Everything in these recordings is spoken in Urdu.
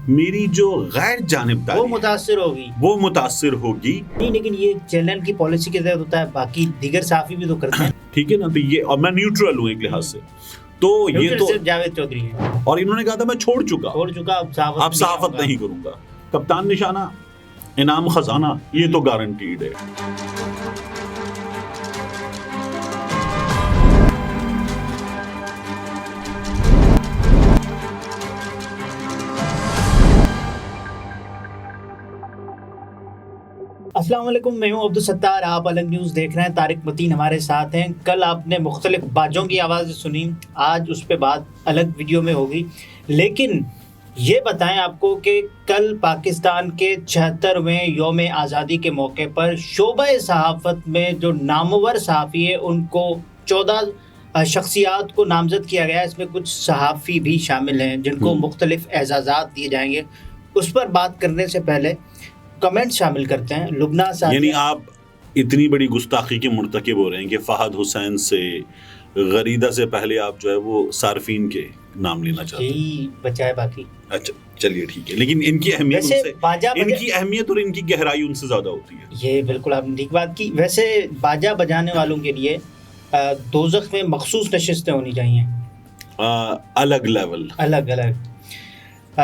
میری جو غیر جانبداری وہ متاثر ہوگی نہیں، لیکن یہ چینل کی پالیسی کے تحت ہوتا ہے، باقی دیگر صحافی بھی تو کرتے ہیں. ٹھیک ہے نا. تو یہ، اور میں نیوٹرل ہوں ایک لحاظ سے، تو یہ تو جاوید چودھری ہے اور انہوں نے کہا تھا میں چھوڑ چکا اب صحافت نہیں کروں گا. کپتان نشانہ، انعام خزانہ، یہ تو گارنٹیڈ ہے. السلام علیکم، میں ہوں عبدالستار، آپ الگ نیوز دیکھ رہے ہیں. طارق متین ہمارے ساتھ ہیں. کل آپ نے مختلف باجوں کی آوازیں سنی، آج اس پہ بات الگ ویڈیو میں ہوگی. لیکن یہ بتائیں آپ کو کہ کل پاکستان کے 76ویں یوم آزادی کے موقع پر شعبہ صحافت میں جو نامور صحافی ہے ان کو 14 شخصیات کو نامزد کیا گیا. اس میں کچھ صحافی بھی شامل ہیں جن کو مختلف اعزازات دیے جائیں گے. اس پر بات کرنے سے پہلے کمنٹ شامل کرتے ہیں. لبنہ سعدیہ، یعنی آپ اتنی بڑی گستاخی کے مرتکب ہو رہے ہیں کہ فہد حسین سے، غریدہ سے پہلے آپ جو ہے وہ صارفین کے نام لینا چاہتے ہیں. یہی بچائے باقی. اچھا چلیے ٹھیک ہے، لیکن ان کی اہمیت اور ان کی گہرائی ان سے زیادہ ہوتی ہے. یہ بالکل آپ نے ٹھیک بات کی. ویسے باجا بجانے والوں کے لیے دوزخ میں مخصوص نشستیں ہونی چاہیے، الگ لیول، الگ.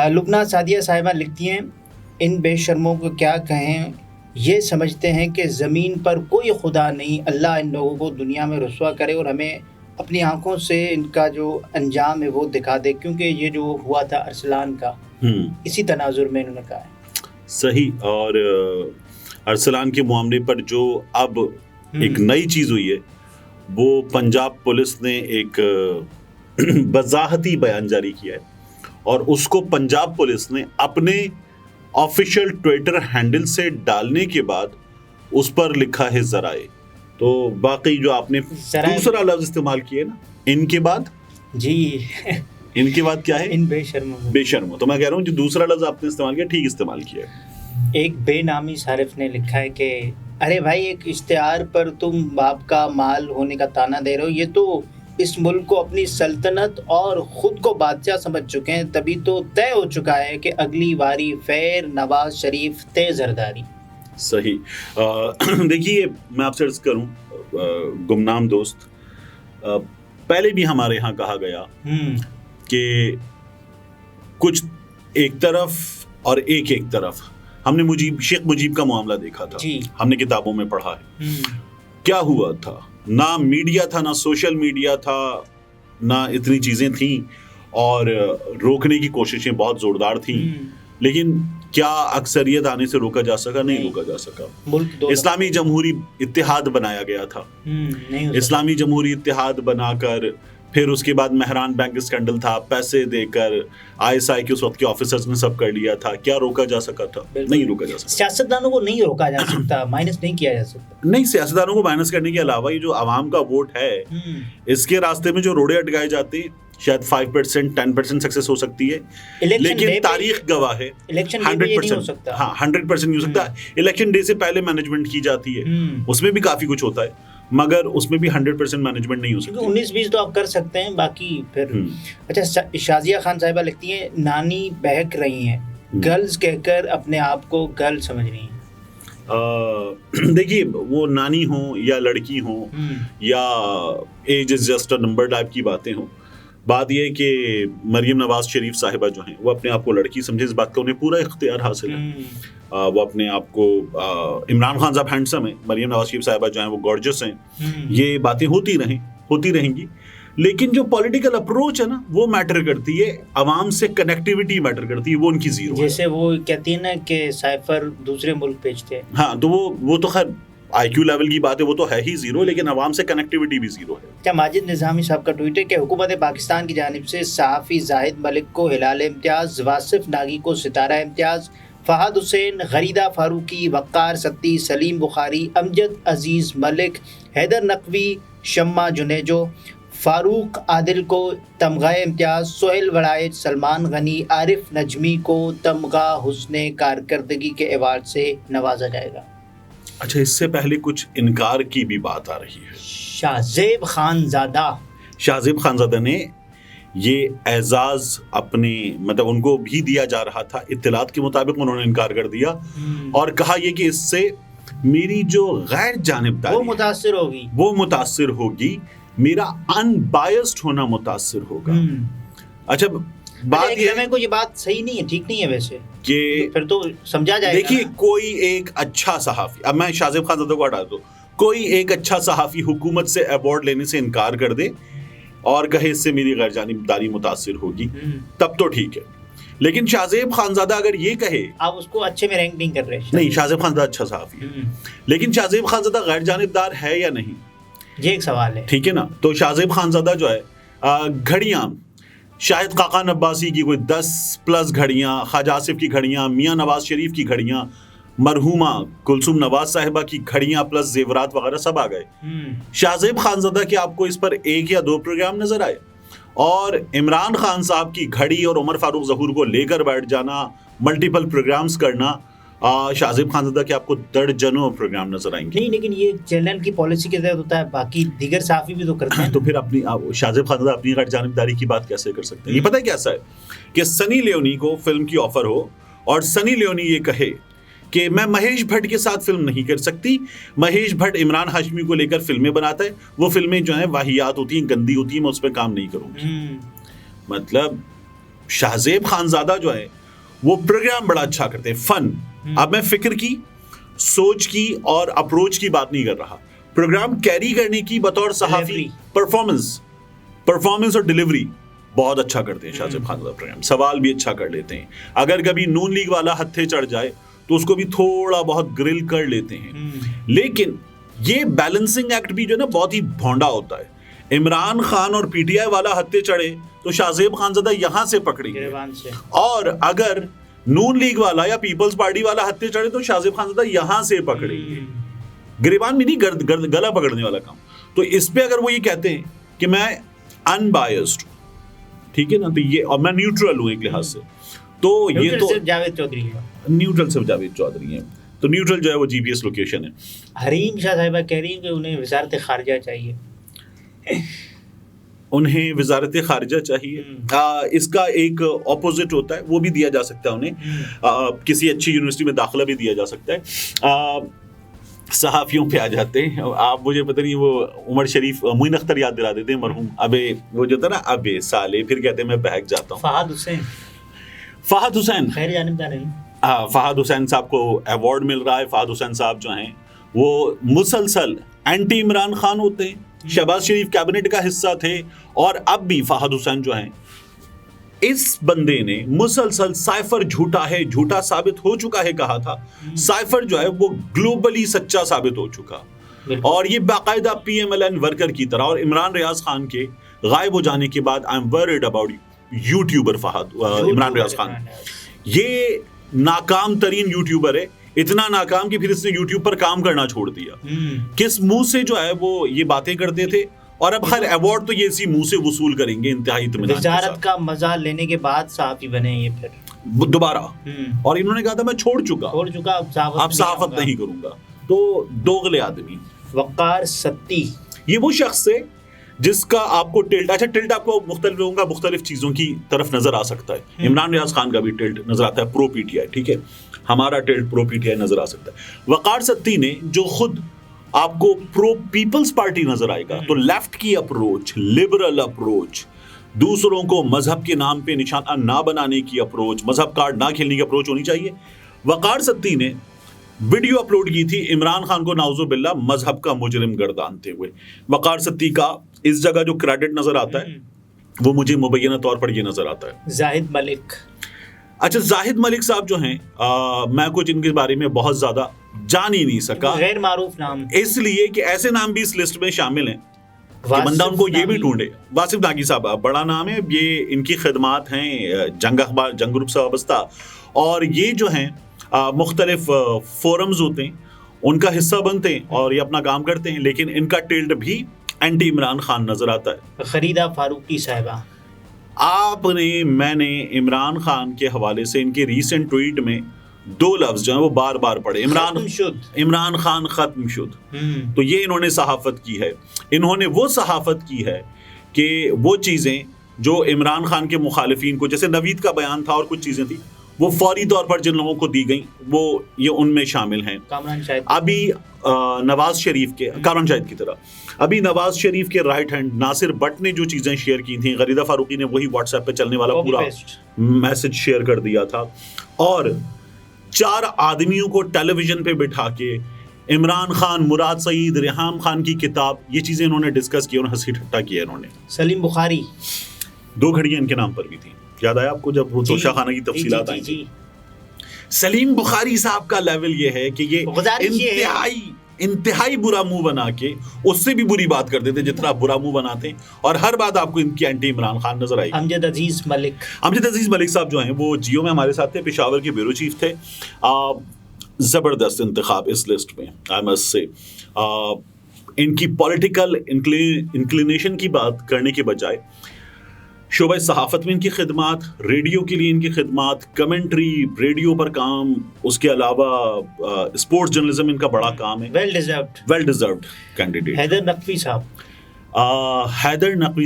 لبنہ سعدیہ صاحبہ لکھتی ہیں، ان بے شرموں کو کیا کہیں، یہ سمجھتے ہیں کہ زمین پر کوئی خدا نہیں. اللہ ان لوگوں کو دنیا میں رسوا کرے اور ہمیں اپنی آنکھوں سے ان کا جو انجام ہے وہ دکھا دے، کیونکہ یہ جو ہوا تھا ارسلان کا، اسی تناظر میں انہوں نے کہا ہے. صحیح. اور ارسلان کے معاملے پر جو اب ایک نئی چیز ہوئی ہے، وہ پنجاب پولیس نے ایک وضاحتی بیان جاری کیا ہے، اور اس کو پنجاب پولیس نے اپنے آفیشیل ٹویٹر ہینڈل سے ڈالنے کے بعد اس پر لکھا ہے ذرائع. تو باقی جو آپ نے دوسرا لفظ استعمال کیا ہے نا، ان کے بعد، جی ان کے بعد کیا ہے، ان بے شرموں. بے شرموں. تو میں کہہ رہا ہوں جو دوسرا لفظ آپ نے استعمال کیا ٹھیک استعمال کیا ہے. ایک بے نامی صارف نے لکھا ہے کہ ارے بھائی، ایک اشتہار پر تم باپ کا مال ہونے کا تانا دے رہے ہو. یہ تو اس ملک کو اپنی سلطنت اور خود کو بادشاہ سمجھ چکے ہیں. تبھی تو طے ہو چکا ہے کہ اگلی باری فیر نواز شریف تے زرداری. صحیح. دیکھیے میں آپ سے عرض کروں گمنام دوست، پہلے بھی ہمارے ہاں کہا گیا کہ کچھ ایک طرف اور ایک طرف. ہم نے شیخ مجیب کا معاملہ دیکھا تھا، ہم نے کتابوں میں پڑھا ہے. کیا ہوا تھا؟ نہ میڈیا تھا، نہ سوشل میڈیا تھا، نہ اتنی چیزیں تھیں، اور روکنے کی کوششیں بہت زوردار تھیں. لیکن کیا اکثریت آنے سے روکا جا سکا؟ نہیں روکا جا سکا. اسلامی جمہوری اتحاد بنایا گیا تھا. اسلامی جمہوری اتحاد بنا کر پھر اس کے بعد مہران بینک اسکینڈل تھا، پیسے دے کر ISI کے اس وقت کے آفیسرز نے سب کر لیا تھا. کیا روکا جا سکا تھا؟ نہیں روکا جا سکتا. سیاستدانوں کو نہیں روکا جا سکتا، مائنس نہیں کیا جا سکتا. نہیں، سیاستدانوں کو مائنس کرنے کے علاوہ یہ جو عوام کا ووٹ ہے، اس کے راستے میں جو روڑے اٹکائے جاتے ہیں، شاید 5% 10% سکسیس ہو سکتی ہے، لیکن تاریخ گواہ ہے 100%. ہاں 100% نہیں ہو سکتا. الیکشن ڈے سے پہلے مینجمنٹ کی جاتی ہے، اس میں بھی کافی کچھ ہوتا ہے، مگر اس میں بھی 100% مینجمنٹ نہیں ہو سکتی. 19-20 تو آپ کر سکتے ہیں، باقی پھر. اچھا، شازیہ خان صاحبہ لکھتی ہیں، نانی بہک رہی ہیں، گرلز کہہ کر اپنے آپ کو گرل سمجھ رہی ہیں. دیکھیے، وہ نانی ہوں یا لڑکی ہوں یا age is just a number type کی باتیں ہوں، بات یہ ہے کہ مریم نواز شریف صاحبہ جو ہیں وہ اپنے آپ کو لڑکی سمجھے، اس بات کا انہیں پورا اختیار حاصل ہے. وہ اپنے آپ کو، عمران خان صاحب ہینڈسم ہیں، مریم نواز شریف صاحبہ جو ہیں وہ گارجس ہیں. یہ باتیں ہوتی رہیں گی، لیکن جو پولیٹیکل اپروچ ہے نا وہ میٹر کرتی ہے، عوام سے کنیکٹیوٹی میٹر کرتی ہے، وہ ان کی زیرو ہے. جیسے وہ کہتی ہیں نا کہ سائفر دوسرے ملک بھیجتے ہیں. ہاں، تو وہ تو خیر IQ لیول کی بات ہے، وہ تو ہے ہی زیرو، لیکن عوام سے کنیکٹیوٹی بھی زیرو ہے. کیا ماجد نظامی صاحب کا ٹویٹ ہے کہ حکومت پاکستان کی جانب سے صحافی زاہد ملک کو ہلال امتیاز، واصف ناگی کو ستارہ امتیاز، فہد حسین، غریدہ فاروقی، وقار ستی، سلیم بخاری، امجد عزیز ملک، حیدر نقوی، شمع جنیجو، فاروق عادل کو تمغہ امتیاز، سہیل وڑائچ، سلمان غنی، عارف نجمی کو تمغہ حسن کارکردگی کے ایوارڈ سے نوازا جائے گا. اچھا، اس سے پہلے کچھ انکار کی بھی بات آ رہی ہے. شاہ زیب خانزادہ نے یہ اعزاز اپنے مطلب ان کو بھی دیا جا رہا تھا. اطلاعات کے مطابق انہوں نے انکار کر دیا اور کہا یہ کہ اس سے میری جو غیر جانبداری وہ متاثر ہوگی, میرا ان بائسڈ ہونا متاثر ہوگا. اچھا بات یہ بات صحیح نہیں ہے, ٹھیک نہیں ہے ویسے کہ پھر تو سمجھا جائے گا. دیکھیے کوئی ایک اچھا صحافی, اب میں شاہ زیب خان زادہ کو ہٹا دوں, کوئی ایک اچھا صحافی حکومت سے ایوارڈ لینے سے انکار کر دے اور کہے اس سے میری غیر جانبداری متاثر ہوگی, تب تو ٹھیک ہے. لیکن شاہ زیب خان زادہ اگر یہ کہے, آپ اس کو اچھے میں رینک نہیں کر رہے. نہیں, شاہ زیب خان زادہ اچھا صحافی ہے, لیکن شاہ زیب خان زادہ غیر جانبدار ہے یا نہیں, یہ ایک سوال ہے. ٹھیک ہے نا. تو شاہ زیب خان زادہ جو ہے گھڑیاں, شاہد خاقان عباسی کی کوئی 10+ گھڑیاں, خواجہ آصف کی گھڑیاں, میاں نواز شریف کی گھڑیاں, مرحومہ کلثوم نواز صاحبہ کی گھڑیاں پلس زیورات وغیرہ سب آ گئے. شاہ زیب خان زادہ کے آپ کو اس پر 1 یا 2 پروگرام نظر آئے, اور عمران خان صاحب کی گھڑی اور عمر فاروق ظہور کو لے کر بیٹھ جانا, ملٹیپل پروگرامز کرنا, شاہ زیب خان زادہ کے آپ کو درجنوں پروگرام نظر آئیں گے. نہیں, لیکن یہ چینل کی پالیسی کے تحت ہوتا ہے, باقی دیگر صحافی بھی تو کرتے ہیں. تو پھر اپنی شاہ زیب خان زادہ اپنی غیر جانبداری کی بات کیسے کر سکتے ہیں؟ یہ پتہ ہے کیسا ہے کہ سنی لیونی کو فلم کی آفر ہو اور سنی لیونی یہ کہے کہ میں مہیش بھٹ کے ساتھ فلم نہیں کر سکتی, مہیش بھٹ عمران ہاشمی کو لے کر فلمیں بناتا ہے, وہ فلمیں جو ہیں واہیات ہوتی ہیں, گندی ہوتی ہیں, میں اس پہ کام نہیں کروں گی. مطلب شاہ زیب خان زادہ جو ہے وہ پروگرام بڑا اچھا کرتے ہیں, فن. اب میں فکر کی, سوچ کی اور اپروچ کی بات نہیں کر رہا, پروگرام کیری کرنے کی بطور صحافی پرفارمنس اور ڈیلیوری بہت اچھا کرتے ہیں شاہ زیب خان زادہ. پروگرام سوال بھی اچھا کر لیتے ہیں, اگر کبھی نون لیگ والا ہتھے چڑھ جائے تو اس کو بھی تھوڑا بہت گرل کر لیتے ہیں. لیکن یہ بیلنسنگ ایکٹ بھی جو ہے نا بہت ہی بھونڈا ہوتا ہے. عمران خان اور پی ٹی آئی والا ہتھے چڑھے تو شاہ زیب خان زادہ یہاں سے پکڑیں گے, اور اگر نون لیگ والا یا پیپلز پارٹی والا ہتھے چڑھے تو شاہ زیب خان زادہ یہاں سے پکڑیں گے. گریبان بھی نہیں, گلا پکڑنے والا کام. تو اس پہ اگر وہ یہ کہتے ہیں کہ میں ان بائسڈ ہوں, ٹھیک ہے نا, تو یہ, اور میں نیوٹرل ہوں ایک لحاظ سے, تو یہ تو جاوید چودھری ہے, نیوٹرل صرف جاوید چودھری ہیں. تو نیوٹرل جو ہے وہ جی پی ایس لوکیشن ہے. حریم شاہ صاحبہ کہہ رہی ہیں کہ انہیں وزارت خارجہ چاہیے. انہیں وزارت خارجہ چاہیے. اس کا ایک اپوزٹ ہوتا ہے, وہ بھی دیا جا سکتا ہے انہیں, کسی اچھی یونیورسٹی میں داخلہ بھی دیا جا سکتا ہے. صحافیوں پہ آ جاتے ہیں, آپ مجھے پتہ نہیں وہ عمر شریف, معین اختر یاد دلا دیتے ہیں مرحوم, ابے وہ جو تھا نا ابے سالے, پھر کہتے ہیں میں بہک جاتا ہوں. فہد حسین خیر جانبدار ہیں. فہد حسین صاحب کو ایوارڈ مل رہا ہے. فہد حسین صاحب جو ہیں وہ مسلسل اینٹی عمران خان ہوتے ہیں, شہباز شریف کیبنٹ کا حصہ تھے, اور اب بھی فہد حسین جو ہیں, اس بندے نے مسلسل سائفر جھوٹا ہے, جھوٹا ثابت ہو چکا ہے کہا تھا. سائفر جو ہے وہ گلوبلی سچا ثابت ہو چکا, اور یہ باقاعدہ P M L N worker کی طرح. اور عمران ریاض خان کے غائب ہو جانے کے بعد I am worried about YouTuber Imran Riaz Khan. یہ ناکام ترین یوٹیوبر ہے, اتنا ناکام کہ پھر اس نے یوٹیوب پر کام کرنا چھوڑ دیا. کس منہ سے جو ہے وہ یہ باتیں کرتے تھے, اور اب ہر ایوارڈ تو یہ اسی منہ سے وصول کریں گے انتہائی اطمینان. وزارت کا مزہ لینے کے بعد صحافی بنے یہ پھر دوبارہ, اور انہوں نے کہا تھا میں چھوڑ چکا اب صحافت نہیں کروں گا. تو دوغلے آدمی. وقار ستی, یہ وہ شخص ہے جس کا آپ کو ٹلٹ, اچھا ٹلٹ آپ کو مختلف لوگوں کا مختلف چیزوں کی طرف نظر آ سکتا ہے. عمران ریاض خان کا بھی ٹلٹ نظر آتا ہے پرو پی ٹی آئی, ٹھیک ہے, ہمارا tilt pro P T I نظر آ سکتا ہے. وقار ستی نے جو خود آپ کو پرو پیپلز پارٹی نظر آئے گا, تو لیفٹ کی اپروچ, لبرل اپروچ, دوسروں کو مذہب کے نام پہ نشانہ نہ بنانے کی اپروچ, مذہب کارڈ نہ کھیلنے کی اپروچ ہونی چاہیے. وقار ستی نے ویڈیو اپلوڈ کی تھی عمران خان کو نعوذ باللہ مذہب کا مجرم گردانتے ہوئے. وقار ستی کا اس جگہ جو کریڈٹ نظر آتا ہے وہ مجھے مبینہ طور پر یہ نظر آتا ہے. زاہد ملک, اچھا زاہد ملک صاحب جو ہیں, میں کچھ ان کے بارے میں بہت زیادہ جان ہی نہیں سکا, غیر معروف نام, اس لیے کہ ایسے نام بھی اس لسٹ میں شامل ہیں کہ بندہ ان کو یہ بھی ڈھونڈے. واصف ناگی صاحب بڑا نام ہے, یہ ان کی خدمات ہیں جنگ اخبار, جنگ گروپ سے وابستہ, اور یہ جو ہیں مختلف فورمز ہوتے ہیں ان کا حصہ بنتے ہیں اور یہ اپنا کام کرتے ہیں, لیکن ان کا ٹلٹ بھی اینٹی عمران خان نظر آتا ہے. خریدہ فاروقی صاحبہ, آپ نے, میں نے عمران خان کے حوالے سے ان کے ریسنٹ ٹویٹ میں 2 لفظ جو ہیں وہ بار بار پڑھے, عمران خان ختم شد. تو یہ انہوں نے صحافت کی ہے, انہوں نے وہ صحافت کی ہے کہ وہ چیزیں جو عمران خان کے مخالفین کو، جیسے نوید کا بیان تھا اور کچھ چیزیں تھیں، وہ فوری طور پر جن لوگوں کو دی گئیں وہ یہ ان میں شامل ہیں. ابھی نواز شریف کے، کامران شاہد کی طرح، ابھی نواز شریف کے رائٹ ہینڈ ناصر بٹ نے جو چیزیں شیئر کی تھیں، غریدہ فاروقی نے وہی واٹس ایپ پہ چلنے والا پورا میسج شیئر کر دیا تھا. اور 4 آدمیوں کو ٹیلی ویژن پہ بٹھا کے عمران خان، مراد سعید، ریحام خان کی کتاب، یہ چیزیں انہوں نے ڈسکس کی اور ہنسی ٹھٹا کیا انہوں نے. سلیم بخاری 2 گھڑیاں ان کے نام پر بھی تھیں، یاد آیا آپ کو جب وہ توشہ خانہ کی تفصیلات آئی تھی. سلیم بخاری صاحب کا لیول یہ ہے کہ یہ انتہائی برا منہ بنا کے اس سے بھی بری بات کر دیتے جتنا برا منہ بناتے ہیں، اور ہر بات آپ کو ان کی اینٹی عمران خان نظر آئی. امجد عزیز ملک صاحب جو ہیں وہ جیو میں ہمارے ساتھ تھے، پشاور کے بیورو چیف تھے. زبردست انتخاب اس لسٹ میں، آئی مسٹ سے. ان کی پولیٹیکل انکلینیشن کی بات کرنے کے بجائے شعبہ صحافت میں ان کی خدمات، ریڈیو کے لیے ان کی خدمات، کمنٹری، ریڈیو پر کام، اس کے علاوہ اسپورٹس جرنلزم ان کا بڑا کام ہے. Well deserved candidate. Haider Naqvi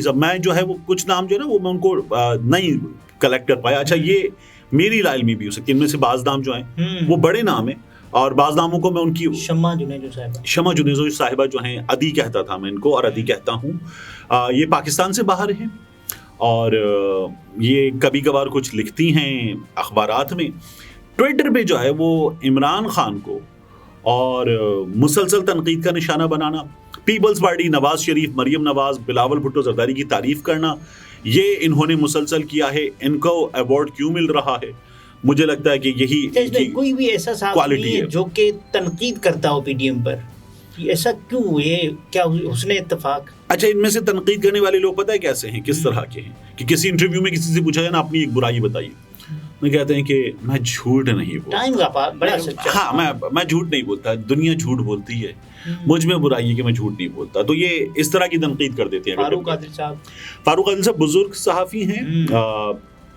صاحب میں جو ہے وہ کچھ نام جو ہے نا وہ میں ان کو نہیں کلیکٹ کر پایا. اچھا یہ میری لا علمی بھی ہو سکتی ہے، ان میں سے بعض نام جو ہیں وہ بڑے نام ہیں اور بعض ناموں کو میں ان کی شمع جنیزو صاحبہ جو ہیں، ادی کہتا تھا میں ان کو اور ادی کہتا ہوں. یہ پاکستان سے باہر ہیں اور یہ کبھی کبھار کچھ لکھتی ہیں اخبارات میں. ٹویٹر پہ جو ہے وہ عمران خان کو اور مسلسل تنقید کا نشانہ بنانا، پیپلز پارٹی، نواز شریف، مریم نواز، بلاول بھٹو زرداری کی تعریف کرنا، یہ انہوں نے مسلسل کیا ہے. ان کو ایوارڈ کیوں مل رہا ہے؟ مجھے لگتا ہے کہ یہی کوئی بھی ایسا صاحب نہیں ہے جو کہ تنقید کرتا ہو پی ڈی ایم پر. ایسا کیوں؟ یہ کیا حسن اتفاق؟ اچھا ان میں سے تنقید کرنے والے لوگ پتہ ہے کیسے ہیں، کس طرح کے ہیں کہ کسی انٹرویو میں کسی سے پوچھا جائے نا اپنی ایک برائی بتائیے، میں کہتے ہیں کہ میں جھوٹ نہیں بولتا. ہاں میں جھوٹ نہیں بولتا، دنیا جھوٹ بولتی ہے، مجھ میں برائی ہے کہ میں جھوٹ نہیں بولتا. تو یہ اس طرح کی تنقید کر دیتے ہیں. فاروق عادل صاحب بزرگ صحافی ہیں،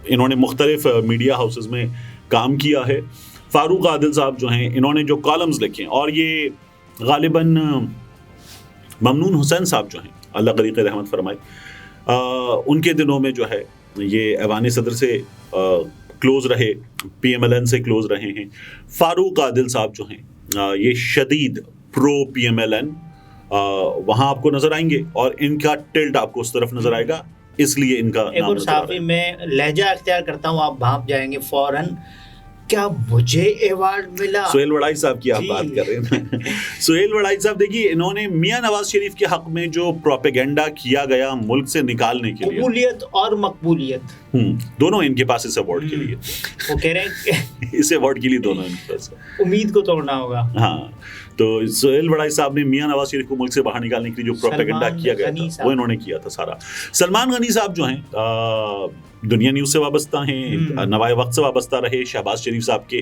انہوں نے مختلف میڈیا ہاؤسز میں کام کیا ہے. فاروق عادل صاحب جو ہیں انہوں نے جو کالمز لکھے، اور یہ غالباً ممنون حسین صاحب جو ہیں اللہ غریق رحمت فرمائے، ان کے دنوں میں جو ہے یہ ایوان صدر سے کلوز رہے، پی ایم ایل این سے کلوز رہے ہیں. فاروق عادل صاحب جو ہیں یہ شدید پرو پی ایم ایل این وہاں آپ کو نظر آئیں گے، اور ان کا ٹلٹ آپ کو اس طرف نظر آئے گا، اس لیے ان کا نام نظر آ رہا ہے. میں لہجہ اختیار کرتا ہوں، آپ بھانپ جائیں گے فوراً. کیا مجھے ایوارڈ ملا؟ سہیل وڑائی صاحب کی آپ بات کر رہے ہیں. سہیل وڑائی صاحب دیکھیے، انہوں نے میاں نواز شریف کے حق میں جو پروپیگنڈا کیا گیا ملک سے نکالنے کے لیے، قبولیت اور مقبولیت دونوں ان کے پاس اس ایوارڈ کے لیے. وہ کہہ رہے ہیں اس ایوارڈ کے لیے دونوں ان کے پاس امید کو توڑنا ہوگا. ہاں تو سہیل وڑائی صاحب نے میاں نواز شریف کو ملک سے باہر نکالنے کے لیے جو پروپیگنڈا کیا گیا تھا وہ انہوں نے کیا تھا سارا. سلمان غنی صاحب جو ہیں دنیا نیوز سے وابستہ ہیں، نوائے وقت سے وابستہ رہے. شہباز شریف صاحب کے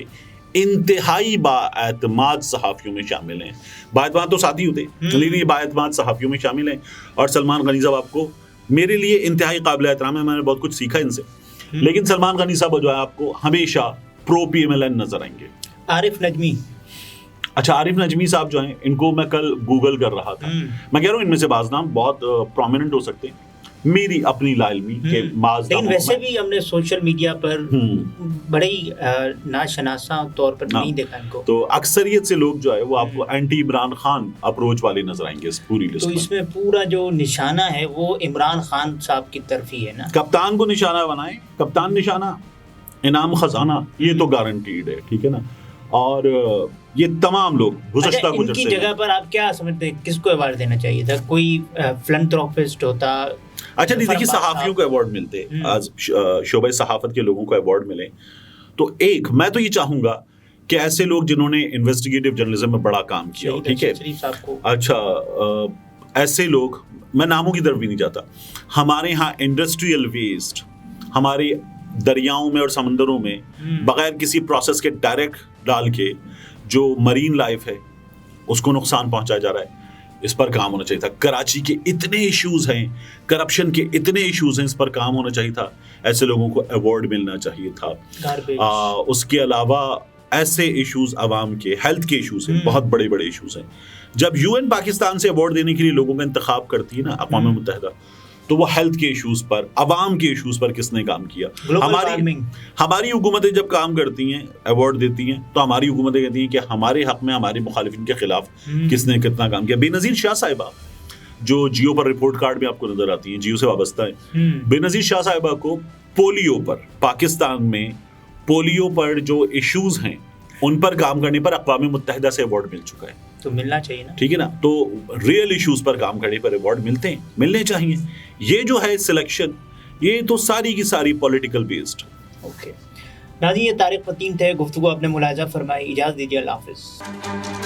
انتہائی با اعتماد صحافیوں میں شامل ہیں. با اعتماد تو ساتھی ہوتے لیکن یہ با اعتماد صحافیوں میں شامل ہیں. اور سلمان غنی صاحب آپ کو میرے لیے انتہائی قابل احترام ہے، میں نے بہت کچھ سیکھا ان سے. لیکن سلمان غنی صاحب جو ہے آپ کو ہمیشہ پرو پی ایم ایل این نظر آئیں گے. عارف نجمی، اچھا عارف نجمی صاحب جو ہیں ان کو میں کل گوگل کر رہا تھا. میں کہہ رہا ہوں ان میں سے بعض نام بہت پرومیننٹ ہو سکتے ہیں، میری اپنی لا علمی کے بعض لیکن ویسے بھی ہم نے سوشل میڈیا پر بڑے ہی ناشناساں طور پر نہیں دیکھا ان کو. تو اکثریت سے لوگ جو ہے وہ آپ کو اینٹی عمران خان اپروچ والے نظر آئیں گے اس پوری لسٹ میں. تو اس میں پورا جو نشانہ ہے وہ عمران خان صاحب کی طرف ہی ہے نا. کپتان کو نشانہ بنائیں، کپتان نشانہ، انعام خزانہ، یہ تو گارنٹیڈ ہے، ٹھیک ہے نا. اور یہ تمام لوگ گزشتہ ان کی جگہ پر آپ کیا سمجھتے ہیں کس کو ایوارڈ دینا چاہیے تھا؟ کوئی فلنتھروپسٹ ہوتا. اچھا نہیں دیکھیے صحافیوں کو ایوارڈ ملتے، آج شعبہ صحافت کے لوگوں کو ایوارڈ ملے تو ایک میں تو یہ چاہوں گا کہ ایسے لوگ جنہوں نے انویسٹیگیٹو جرنلزم میں بڑا کام کیا ہو، ٹھیک ہے. اچھا ایسے لوگ، میں ناموں کی طرف بھی نہیں جاتا، ہمارے ہاں انڈسٹریل ویسٹ ہمارے دریاؤں میں اور سمندروں میں بغیر کسی پروسیس کے ڈائریکٹ ڈال کے جو مرین لائف ہے اس کو نقصان پہنچایا جا رہا ہے، اس پر کام ہونا چاہیے تھا. کراچی کے اتنے ایشوز ہیں، کرپشن کے اتنے ایشوز ہیں، اس پر کام ہونا چاہیے تھا. ایسے لوگوں کو ایوارڈ ملنا چاہیے تھا. اس کے علاوہ ایسے ایشوز عوام کے ہیلتھ کے ایشوز ہیں، بہت بڑے بڑے ایشوز ہیں. جب یو این پاکستان سے ایوارڈ دینے کے لیے لوگوں کا انتخاب کرتی ہے نا اقوام متحدہ، تو وہ ہیلتھ کے ایشوز پر، عوام کے ایشوز پر کس نے کام کیا. ہماری حکومتیں جب کام کرتی ہیں، ایوارڈ دیتی ہیں، تو ہماری حکومتیں کہتی ہیں کہ ہمارے حق میں ہمارے مخالفین کے خلاف کس نے کتنا کام کیا. بے نظیر شاہ صاحبہ جو جیو پر رپورٹ کارڈ میں آپ کو نظر آتی ہیں، جیو سے وابستہ ہے، بے نظیر شاہ صاحبہ کو پولیو پر، پاکستان میں پولیو پر جو ایشوز ہیں ان پر کام کرنے پر اقوام متحدہ سے ایوارڈ مل چکا ہے. تو ملنا چاہیے نا، ٹھیک ہے نا. تو ریئل ایشوز پر کام کرنے پر ایوارڈ ملتے ہیں، ملنے چاہیے. یہ جو ہے سلیکشن، یہ تو ساری کی ساری پولیٹیکل بیسڈ. اوکے ناظرین، یہ طارق متین تھے، گفتگو اپنے ملاحظہ فرمائی. اجازت دیجیے، اللہ حافظ.